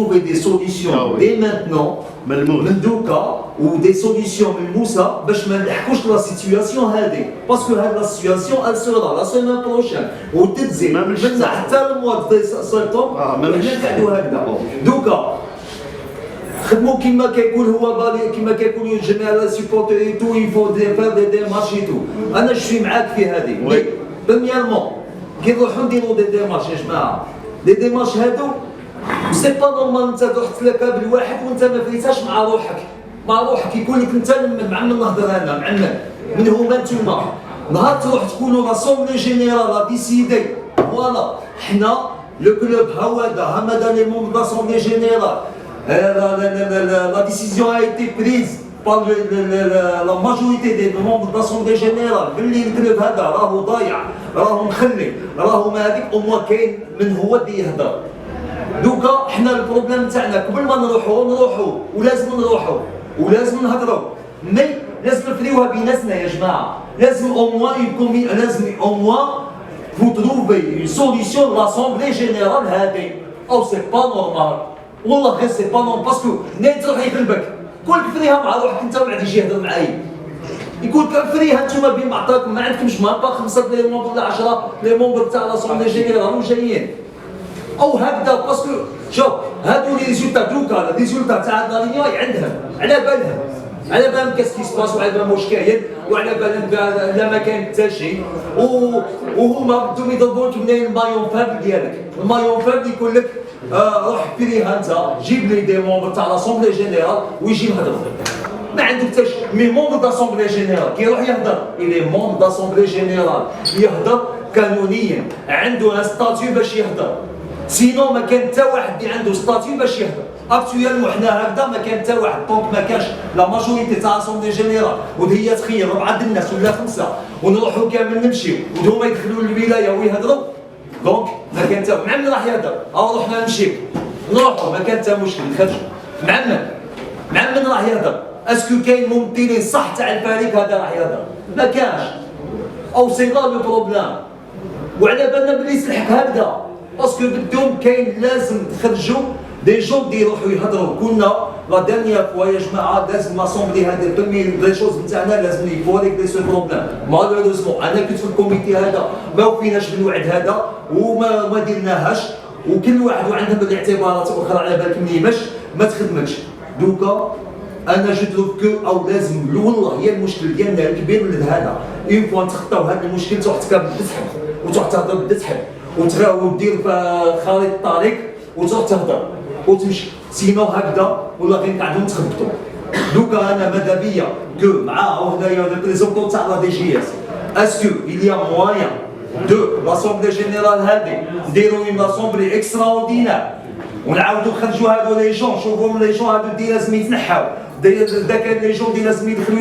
trouver des solutions dès maintenant من دوكا ودي سوليسيون ملموسه باش ما نلحقوش لا سيتوياسيون هذه باسكو هاد لا سيتوياسيون ال سورا لا سيمين بروشين وتتزيد من حتى الموا ديال سبتمبر حنا نقعدوا هكذا دوكا خدموا كيما كيقول هو بالي كيما كيقولوا الجميع سيبورتي تو يفو دي فار دي مارشي تو انا شفي معاك في هذه مي بريميرمون كي نروحوا نديروا دي مارش يا جماعه دي مارش هادو سي با نورمال انت رحت لك بالواحد وانت ما فريتهاش مع روحك يكون لك انت معمل نهضر انا معمل من هما نتوما نهار تروح تكونوا لاسومبلي جينيرال لا ديسيدي فوالا حنا لو كلوب ها مادا لي مون لاسومبلي جينيرال la décision a été prise par la majorité des membres de l'Assemblée générale باللي الكلوب هذا راهو ضايع راهو مخلي راهو ما هذيك او موان كاين من هو اللي يهضر دوكا حنا البروبليم تاعنا قبل ما نروحوا ولازم نهضروا مي لازم نفريوها بيناتنا يا جماعه لازم او موان لازم او موان vous trouvez une solution de l'Assemblée générale هذه او سي با نورمال والله غير سي با نورمال باسكو نايت تروح يقلبك كلك فريها مع روحك انت وعاد يجي يهضر معايا يقول لك فريها انتوما بين بعضاكم ما عندكمش ما با 5 لي مونبر ولا 10 لي مونبر تاع لاسومبلي جينيرال جايين او هكذا باسكو شوف هادو لي ريزولتا دوكا ريزولتا تاع لا لينيا عندهم على بالهم كاس سباس وعلى بالهم واش كاين وعلى بالهم لا ما كاين حتى شيء وهما بدهم يضربوا لك منين المايون فابل ديالك المايون فابل يقول لك روح فريها انت جيب لي دي مونبر تاع لاسومبلي جينيرال ويجي يهضر ما عنده حتى شيء مي مونبر داسومبلي جينيرال كي يروح يهضر الي مونبر داسومبلي جينيرال يهضر قانونيا عنده ان ستاتيو باش يهضر سينو ما كان حتى واحد اللي عنده ستاتيو باش يهضر اكتويلمون حنا هكذا ما كان حتى واحد دونك ما كانش لا ماجوريتي تاع لاسومبلي جينيرال وهي تخيل 4 الناس ولا 5 ونروحوا كامل نمشيو وهما يدخلوا للولايه ويهضروا دونك ما كان حتى مع من راح يهضر روحنا نمشيو نروحوا ما كان حتى مشكل نخرجوا مع من راح يهضر اسكو كاين ممثلين صح تاع الفريق هذا راح يهضر ما كانش او سي لا لو بروبليم وعلى بالنا بلي يصلحك هكذا باسكو بدهم كاين لازم تخرجوا دي جون اللي يروحوا يهضروا كنا لا دانيير فوا يا جماعه لازم لاسومبلي هذا بمي لي شوز نتاعنا لازم يفوريك لي سو بروبليم مالوروزمون انا كنت في الكوميتي هذا ما وفيناش بالوعد هذا وما درناهاش وكل واحد وعنده الاعتبارات اخرى على بالك ملي ما تخدمكش دوكا انا جو تروف كو او لازم والله هي المشكل ديالنا الكبير لهذا اون فوا نتخطاو هذا المشكل تروح تكابل تسحب وتروح تهضر تسحب ودير خريطه الطريق وتروح تهضر وتمشي سينو هكذا ولا غير نقعدو نتخبطو دوكا انا ماذا بيا كو مع هنايا ريبريزونطون تاع لا دي جي اس اسكو il y a moyen de l'assemblée générale هذه نديرو اون لاسومبلي اكستراوردينير ونعاودو نخرجو هادو لي جون شوفهم لي جون هادو دي لازم يتنحاو دا كان لي جون دي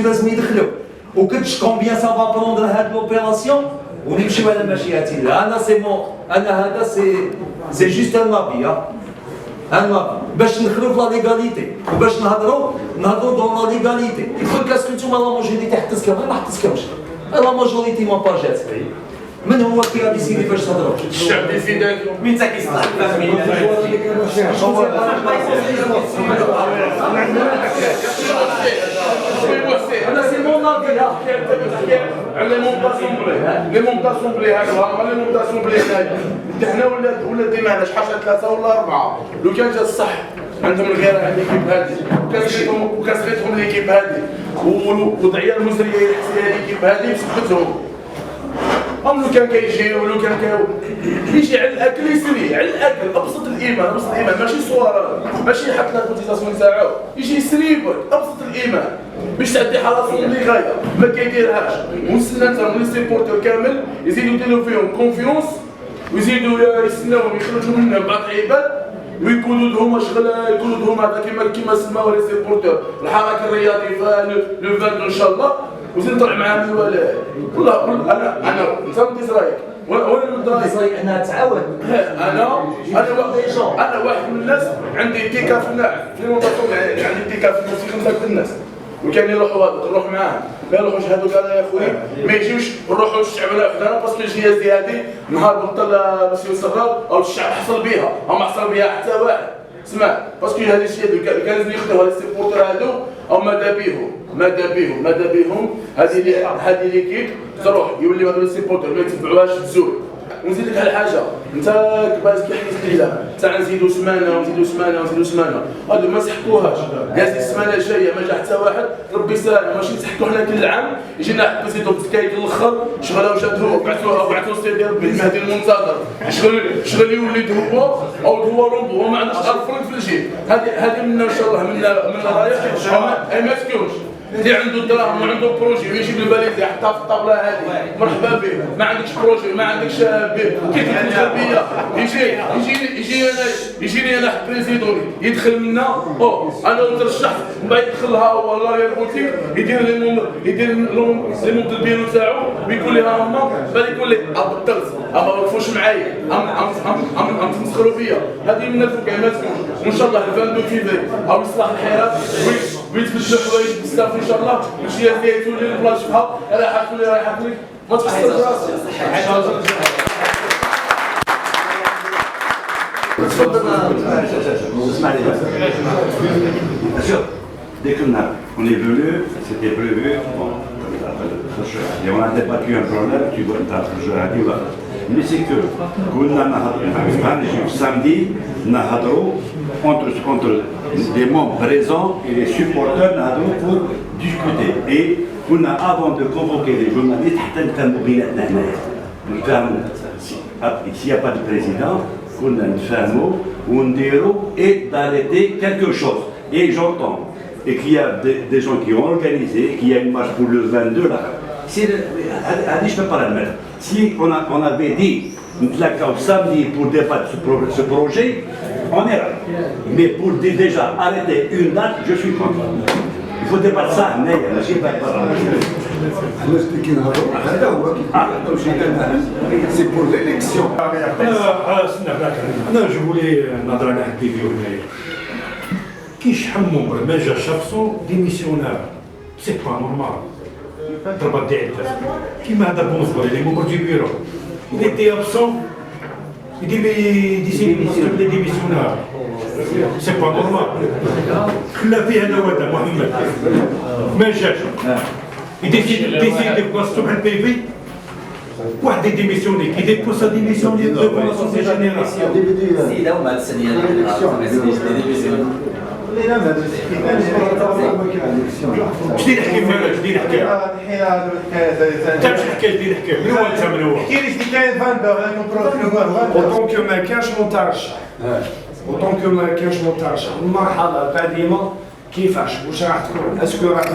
لازم يدخلوا وكنتش كومبيان سا با بروندر هاد لوبيراسيون ونمشيو على مشيئة الله انا سي مون انا هذا سي جوست ان لابي انا باش ندخلوا في لا ليغاليتي وباش نهضروا دون لا ليغاليتي يقول لك اسكو نتوما لا ماجوريتي حطتكم ما حطتكمش لا ماجوريتي ما با جات من هو كي ديسيدي باش تهضروا الشعب ديسيدي مين تا كيصلح انا سي مون افي على لي مونط داسومبلي هكذا لي مونط داسومبلي حنا ولا ديما علاش حاجه 3 ولا 4 لو كان جا الصح عندهم الغيره على ليكيب هذه وكسبتهم ليكيب هذه وضعيه المزريه يحسها ليكيب هذه بسبتهم هم لو كان كيجي ولو كان يجي على الاكل يسري على الاكل ابسط الايمان ماشي صور ماشي يحط لك كوتيزاسيون تاعو يجي يسري ابسط الايمان باش تعدي حراسهم اللي غايه ما كيديرهاش ونستنى انت من السيبورتور كامل يزيدوا يديروا فيهم كونفيونس ويزيدوا يستناوهم يخرجوا منهم بعض العباد ويقولوا هما شغل يقولوا هما هذا كيما سماو لي سيبورتور الحركه الرياضيه لو 20 ان شاء الله وزيد نطلع معاهم الولاء والله انا انت بديت رايك وانا من رايي انها تعاون انا واحد من الناس عندي ديكا في المنطقه عندي ديكا في الناس 5 الناس وكان نروح معاهم ما يروحوش هادو قال يا خويا ما يجيوش نروحوا الشعب وحدنا باسكو الجهاز دي هذه نهار بطل مسيو الصغار او الشعب حصل بها او ما حصل بها حتى واحد اسمع باسكو هذا الشيء كان لازم يخدموا هاد السيبورتر هادو او ماذا بهم هذه ليكيب تروح يولي هذا السيبورتر ما يتبعوهاش تزول. ونزيد لك على حاجه، انت كباز كيحس لله تاع نزيدوا سمانه هادو ما سحقوهاش، قالت السمانه الجايه ما جا حتى واحد ربي ساهل ماشي نسحقوا حنا كل عام يجينا بريزيدون تكايك الاخر شغله وجاتو وبعثوه السيد ديال المهدي المنتظر شغل يولد هو رومبو وما عندوش الفرنك في الجيب. هذه منا ان شاء الله منا رايح اي ما تكونش اللي عنده الدراهم وعنده بروجي ويجيب الباليزي يحطها في الطابله هذه مرحبا به. ما عندكش بروجي ما عندكش كيف التربيه يجيني انا بريزيدون يدخل منا انا ترشحت من بعد يدخلها هو الله يربوتيك يدير لي نوض البيرو تاعو ويقول لها هما بل يقول لي بطلت ما وقفوش معايا ام تمسخروا بيا. هذه من الفكاهه ما تكونش وان شاء الله الفاندو كيفاش او يصلح الحياه ويتبدلوا حوايج بزاف ان شاء الله ماشي هي تولي البلاصه فيها رايحه لك ما تخسرش راسك. تفضل اسمع لي بس dès qu'on est venu, c'était prévu, bon, et on a débattu un problème, tu vois, je l'ai dit, mais c'est que, samedi, entre les membres présents et les supporters pour discuter. Et avant de convoquer les journalistes, s'il n'y a pas de président, et d'arrêter quelque chose. Et j'entends. Et qu'il y a des gens qui ont organisé, qu'il y a une marche pour le 22 là. Je ne peux pas l'admettre. Si on avait dit samedi pour débattre ce projet, on est là. Mais pour déjà arrêter une date, je suis contre. Il faut débattre ça, mais je ne sais pas. C'est pour l'élection. Je voulais نهضر على حد فيديو هنايا كي شحال من عمر ما جا شخصو ديميسيونار سي با نورمال ضربات ديال كيما هذا بونصبر اللي ممبر دي بيرو il était absent il dit démissionnaire c'est pas normal خلا فيه انا وهذا محمد ما جاش décide بلاصتو الصبح البيبي واحد يديميسيوني كي ديبو سا ديميسيوني ديبو لاسوسي جينيرال سي داو مع السنيه جديد نحكي مالك جديد نحكي انت مش حكايه جديد نحكي من هو انت من هو احكي لي شنو كاين اوطون كو ما كانش مترشح ما كانش مترشح المرحله القادمه كيفاش واش راح تكون اسكو راح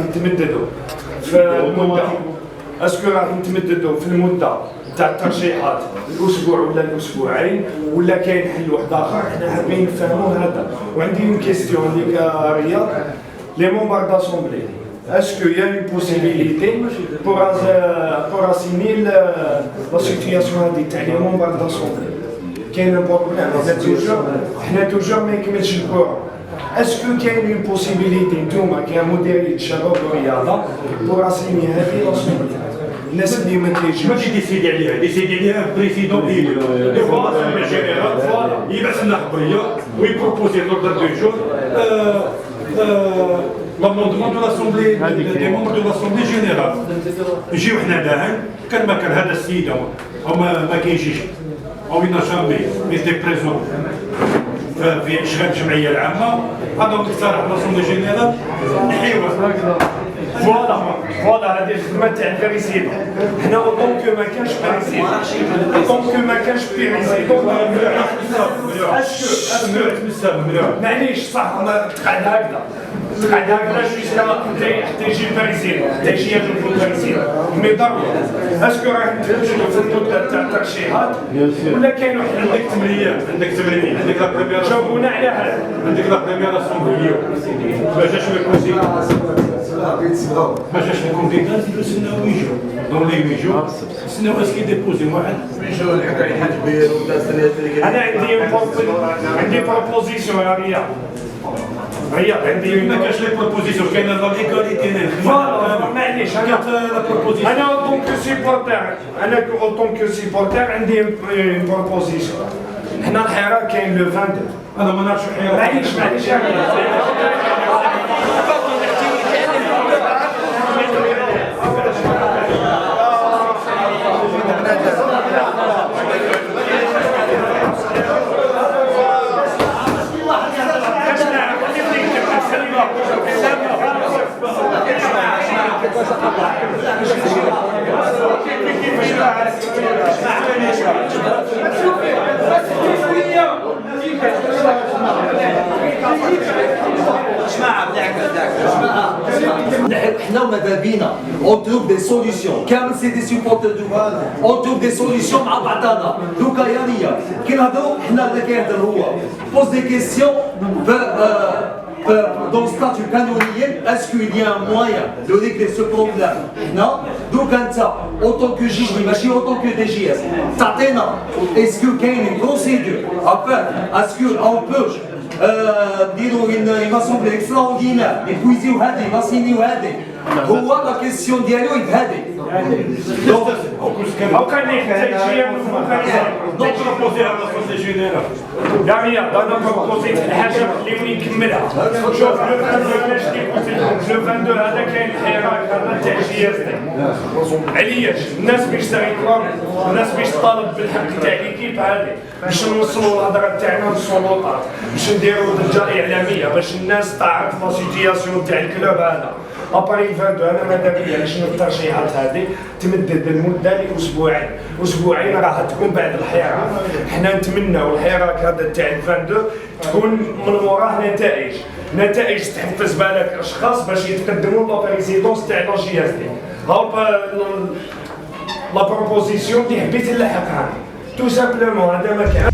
نتمددوا في المده تاع الترشيحات الاسبوع ولا الاسبوعين ولا كاين حل واحد اخر. حنا حابين نفهموا هذا. وعندي اون كيستيون اللي رياض لي ممبر داسومبلي اسكو يا اون بوسيبيليتي بور اسيني لا سيتياسيون هذه تاع لي ممبر داسومبلي. كاين بروبليم حنا توجور ما يكملش الكره. اسكو كاين اون بوسيبيليتي نتوما كمديريه شباب ورياضه بور اسيني هذه لاسومبلي الناس اللي ما كيجيوش ماشي ديسيدي عليها بريسيدون ديالو دي فوا الاسامبلي جينيرال فوا يبعث لنا خبريه ويبروبوزي لوردر دو جور l'amendement de l'Assemblée, des membres de l'Assemblée générale. نجيو حنا لهن كان ما كان هذا السيد او ما كيجيش او il n'a jamais été présent في اشغال الجمعيه العامه هذا اقترح لاسومبلي جينيرال نحيوه. فوالا هذه الخدمه تاع البريزيدون. حنا اوطون كو ما كانش بريزيدون معليش صح تقعد هكذا جوسكا حتى يجي البريزيدون حتى يجي البريزيدون مي ضروري. اسكو راح نتمشوا في المده تاع الترشيحات ولا كاين واحد عندك تمرين عندك لا بريمير جاوبونا على هذا. عندك لا بريمير اسامبلي ما جاش الكونسي ما جاش الكومبيتانس نستناو يجوا دون لي يجوا نستناو اسكي ديبوزي واحد يجوا الحكايه حاج كبير ولا السنه انا عندي بروبوزيسيون يا رياض عندي ما كاش لي بروبوزيسيون كاين لا ليغاليتي معليش انا اوطون كو سيبورتير عندي بروبوزيسيون. حنا الحراك كاين لو 22 انا ما نعرفش الحياه. معليش احنا وماذا بينا on trouve des solutions كامل سي دي سيبورتر دو on trouve des solutions مع بعضنا دوكا يا ريا كي نهضروا احنا اللي كيهضر هو pose des questions dans le statut canonien, est-ce qu'il y a un moyen de régler ce problème? Non. Donc, en tant que juge, mais en tant que DGS, est-ce qu'il y a une procédure après, est-ce qu'on peut dire une assemblée extraordinaire, et puis il va signer هو لا كيسيون ديالو يتهادي او كان ليك تجيه دونك بروبوزي على الاسوسي جينيرال يا رياض انا بروبوزيت الحاجه اللي نكملها شوف لو 22 هذا كاين الحراك هذا تاع جي اس دي علاش الناس باش تغيطلب الناس باش تطالب بالحق تاع ليكيب هذه باش نوصلوا الهضره تاعنا للسلطات باش نديروا ضجه اعلاميه باش الناس تعرف لا سيتياسيون تاع الكلوب هذا اباري 22 انا ماذا بيا باش الترشيحات هذه تمدد المده اسبوعين راح تكون بعد الحراك حنا نتمناو الحراك هذا تاع 22 تكون من وراه نتائج تحفز بالك اشخاص باش يتقدموا لا بريزيدونس تاع لا جي اس دي لا بروبوزيسيون اللي حبيت نلحقها تو سامبلومون هذا ما كان